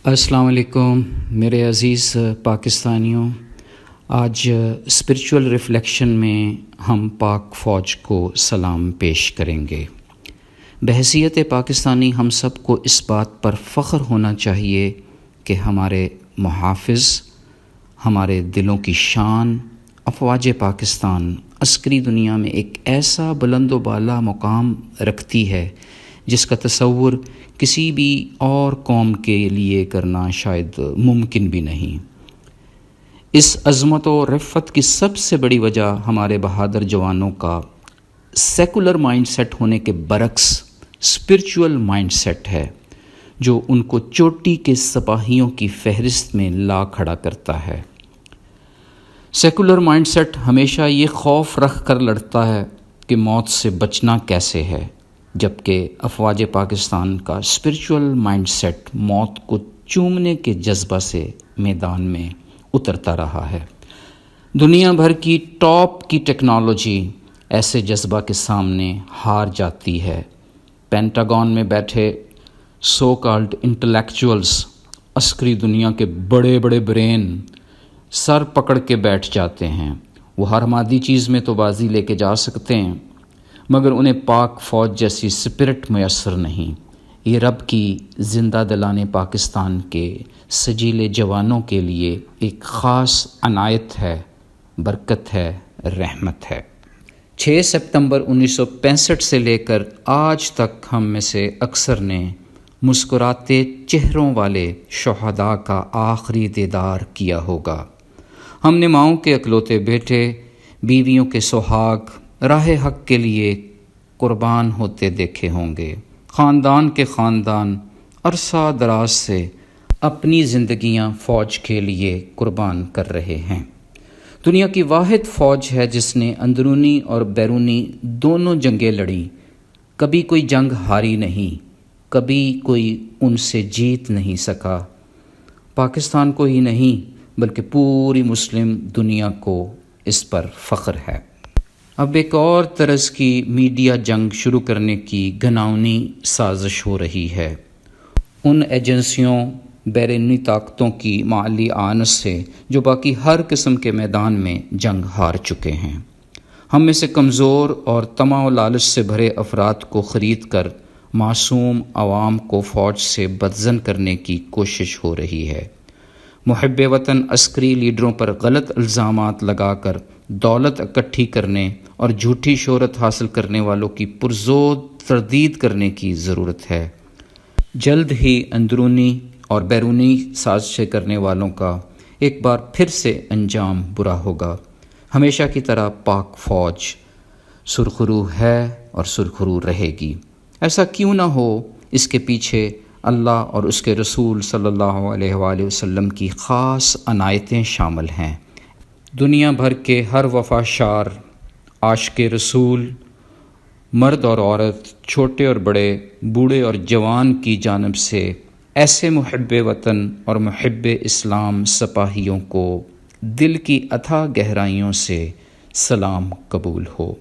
السلام علیکم میرے عزیز پاکستانیوں، آج اسپرچول ریفلیکشن میں ہم پاک فوج کو سلام پیش کریں گے۔ بحیثیت پاکستانی ہم سب کو اس بات پر فخر ہونا چاہیے کہ ہمارے محافظ، ہمارے دلوں کی شان افواج پاکستان عسکری دنیا میں ایک ایسا بلند و بالا مقام رکھتی ہے جس کا تصور کسی بھی اور قوم کے لیے کرنا شاید ممکن بھی نہیں۔ اس عظمت و رفت کی سب سے بڑی وجہ ہمارے بہادر جوانوں کا سیکولر مائنڈ سیٹ ہونے کے برعکس اسپرچول مائنڈ سیٹ ہے، جو ان کو چوٹی کے سپاہیوں کی فہرست میں لا کھڑا کرتا ہے۔ سیکولر مائنڈ سیٹ ہمیشہ یہ خوف رکھ کر لڑتا ہے کہ موت سے بچنا کیسے ہے، جبکہ افواج پاکستان کا اسپرچول مائنڈ سیٹ موت کو چومنے کے جذبہ سے میدان میں اترتا رہا ہے۔ دنیا بھر کی ٹاپ کی ٹیکنالوجی ایسے جذبہ کے سامنے ہار جاتی ہے۔ پینٹاگون میں بیٹھے سو کالڈ انٹلیکچوئلز، عسکری دنیا کے بڑے بڑے برین سر پکڑ کے بیٹھ جاتے ہیں۔ وہ ہر مادی چیز میں تو بازی لے کے جا سکتے ہیں، مگر انہیں پاک فوج جیسی سپرٹ میسر نہیں۔ یہ رب کی زندہ دلانے پاکستان کے سجیلے جوانوں کے لیے ایک خاص عنایت ہے، برکت ہے، رحمت ہے۔ 6 ستمبر 1965 سے لے کر آج تک ہم میں سے اکثر نے مسکراتے چہروں والے شہداء کا آخری دیدار کیا ہوگا۔ ہم نے ماؤں کے اکلوتے بیٹے، بیویوں کے سہاگ راہ حق کے لیے قربان ہوتے دیکھے ہوں گے۔ خاندان کے خاندان عرصہ دراز سے اپنی زندگیاں فوج کے لیے قربان کر رہے ہیں۔ دنیا کی واحد فوج ہے جس نے اندرونی اور بیرونی دونوں جنگیں لڑیں، کبھی کوئی جنگ ہاری نہیں، کبھی کوئی ان سے جیت نہیں سکا۔ پاکستان کو ہی نہیں بلکہ پوری مسلم دنیا کو اس پر فخر ہے۔ اب ایک اور طرز کی میڈیا جنگ شروع کرنے کی گھناؤنی سازش ہو رہی ہے، ان ایجنسیوں بیرونی طاقتوں کی معلی آنت سے جو باقی ہر قسم کے میدان میں جنگ ہار چکے ہیں۔ ہم میں سے کمزور اور طمع و لالچ سے بھرے افراد کو خرید کر معصوم عوام کو فوج سے بدظن کرنے کی کوشش ہو رہی ہے۔ محب وطن عسکری لیڈروں پر غلط الزامات لگا کر دولت اکٹھی کرنے اور جھوٹی شہرت حاصل کرنے والوں کی پرزور تردید کرنے کی ضرورت ہے۔ جلد ہی اندرونی اور بیرونی سازشیں کرنے والوں کا ایک بار پھر سے انجام برا ہوگا۔ ہمیشہ کی طرح پاک فوج سرخرو ہے اور سرخرو رہے گی۔ ایسا کیوں نہ ہو، اس کے پیچھے اللہ اور اس کے رسول صلی اللہ علیہ وآلہ وسلم کی خاص عنایتیں شامل ہیں۔ دنیا بھر کے ہر وفاشار عاشق رسول، مرد اور عورت، چھوٹے اور بڑے، بوڑھے اور جوان کی جانب سے ایسے محب وطن اور محب اسلام سپاہیوں کو دل کی اتھاہ گہرائیوں سے سلام قبول ہو۔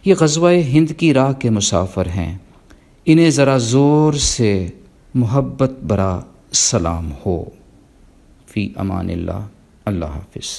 یہ غزوہ ہند کی راہ کے مسافر ہیں، انہیں ذرا زور سے محبت برا سلام ہو۔ فی امان اللہ، اللہ حافظ۔